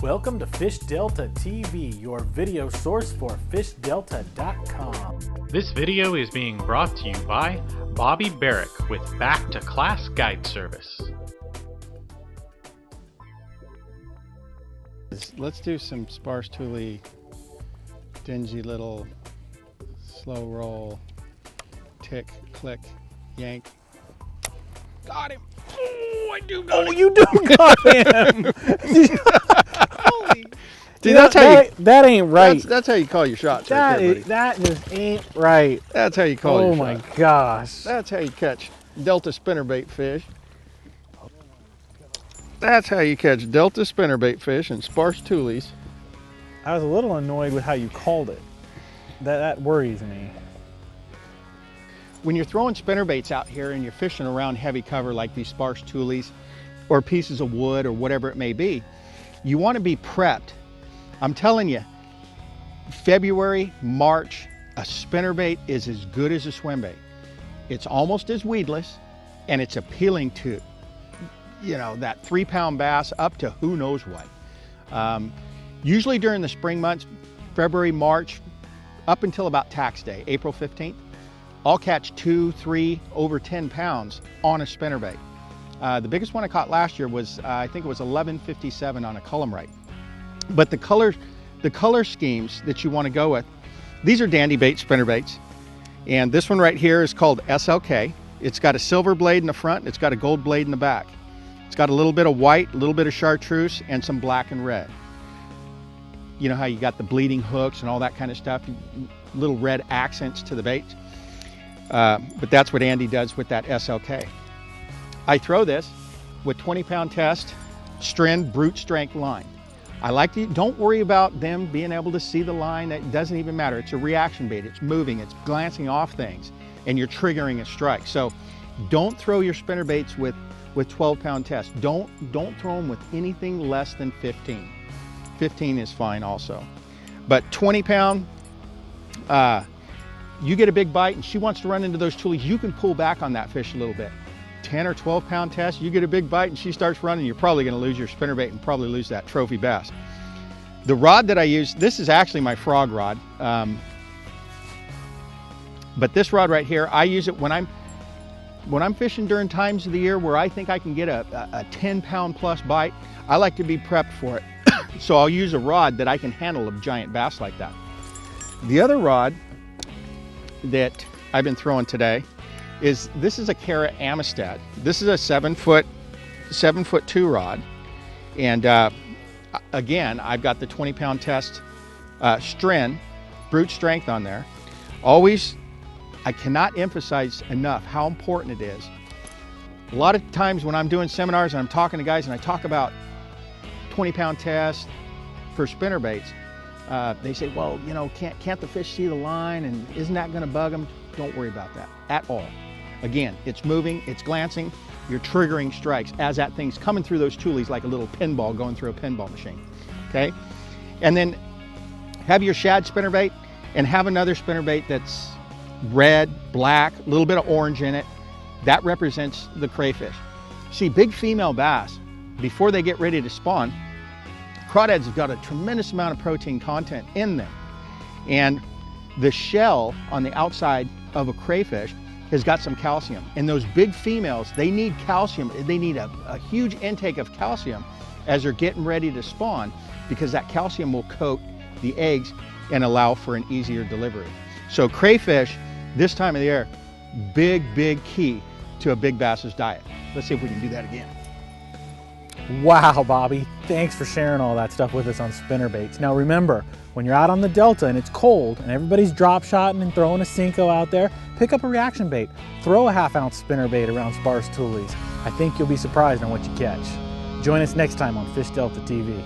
Welcome to Fish Delta TV, your video source for fishdelta.com. This video is being brought to you by Bobby Barrack with Back to Class Guide Service. Let's do some sparse tule, dingy little slow roll, tick, click, yank. Got him. Oh, I do got him. Oh, you do got him. Holy. Dude, that ain't right. That's how you call your shots right there, buddy. That just ain't right. That's how you call your Oh my gosh. That's how you catch Delta spinnerbait fish. That's how you catch Delta spinnerbait fish and sparse tules. I was a little annoyed with how you called it. That worries me. When you're throwing spinnerbaits out here and you're fishing around heavy cover like these sparse tules or pieces of wood or whatever it may be, you want to be prepped. I'm telling you, February, March, a spinnerbait is as good as a swim bait. It's almost as weedless and it's appealing to, you know, that 3-pound bass up to who knows what. Usually during the spring months, February, March, up until about tax day, April 15th, I'll catch 2, 3, over 10 pounds on a spinnerbait. The biggest one I caught last year was, I think it was 1157 on a Cullumrite. But the color schemes that you want to go with, these are dandy bait spinnerbaits. And this one right here is called SLK. It's got a silver blade in the front, and it's got a gold blade in the back. It's got a little bit of white, a little bit of chartreuse, and some black and red. You know how you got the bleeding hooks and all that kind of stuff, little red accents to the bait. But that's what Andy does with that SLK. I throw this with 20-pound test, Stren brute strength line. I like to, don't worry about them being able to see the line. It doesn't even matter. It's a reaction bait. It's moving, it's glancing off things, and you're triggering a strike. So don't throw your spinnerbaits with 12-pound test. Don't throw them with anything less than 15. 15 is fine also. But 20-pound, you get a big bite and she wants to run into those tules, you can pull back on that fish a little bit. 10 or 12-pound test, you get a big bite and she starts running, you're probably going to lose your spinnerbait and probably lose that trophy bass. The rod that I use, this is actually my frog rod, but this rod right here, I use it when I'm fishing during times of the year where I think I can get a 10-pound plus bite. I like to be prepped for it. So I'll use a rod that I can handle a giant bass like that. The other rod that I've been throwing today is, this is a Cara Amistad. This is a 7'2" rod. And again, I've got the 20-pound test Stren, brute strength on there. Always, I cannot emphasize enough how important it is. A lot of times when I'm doing seminars and I'm talking to guys and I talk about 20-pound test for spinnerbaits, they say, well, you know, can't the fish see the line, and isn't that going to bug them? Don't worry about that at all. Again, it's moving, it's glancing, you're triggering strikes as that thing's coming through those tules like a little pinball going through a pinball machine, okay? And then have your shad spinnerbait and have another spinnerbait that's red, black, a little bit of orange in it. That represents the crayfish. See, big female bass, before they get ready to spawn, crawdads have got a tremendous amount of protein content in them. And the shell on the outside of a crayfish has got some calcium. And those big females, they need calcium. They need a huge intake of calcium as they're getting ready to spawn, because that calcium will coat the eggs and allow for an easier delivery. So crayfish, this time of the year, big key to a big bass's diet. Let's see if we can do that again. Wow, Bobby, thanks for sharing all that stuff with us on spinnerbaits. Now remember, when you're out on the Delta and it's cold and everybody's drop shotting and throwing a Cinco out there, pick up a reaction bait. Throw a half-ounce spinnerbait around sparse tules. I think you'll be surprised on what you catch. Join us next time on Fish Delta TV.